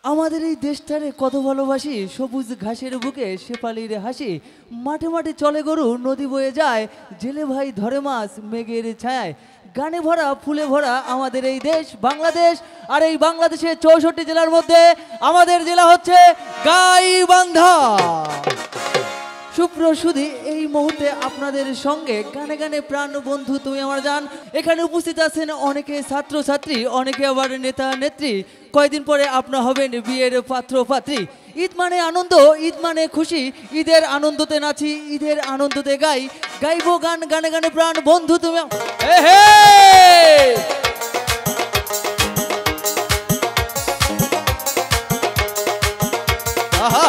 আমাদের এই দেশটারে কত ভালোবাসি, সবুজ ঘাসের বুকে শেফালির হাসি, মাঠে মাঠে চলে গরু, নদী বয়ে যায়, জেলে ভাই ধরে মাছ মেঘের ছায়ায়। গানে ভরা ফুলে ভরা আমাদের এই দেশ বাংলাদেশ। আর এই বাংলাদেশের 64 জেলার মধ্যে আমাদের জেলা হচ্ছে গাইবান্ধা। সুপ্রসুধী এই মুহূর্তে আপনাদের সঙ্গে গানে গানে প্রাণ বন্ধু তুমি আমার জান। এখানে উপস্থিত আছেন অনেকে ছাত্রছাত্রী, অনেকে আবার নেতা নেত্রী। কয়েকদিন পরে আপনার হবেন বিয়ের পাত্র পাত্রী। ঈদ মানে আনন্দ, ঈদ মানে খুশি, ঈদের আনন্দতে নাচি, ঈদের আনন্দতে গাই, গাইবো গান গানে গানে প্রাণ বন্ধু তুমি। হে হে আহা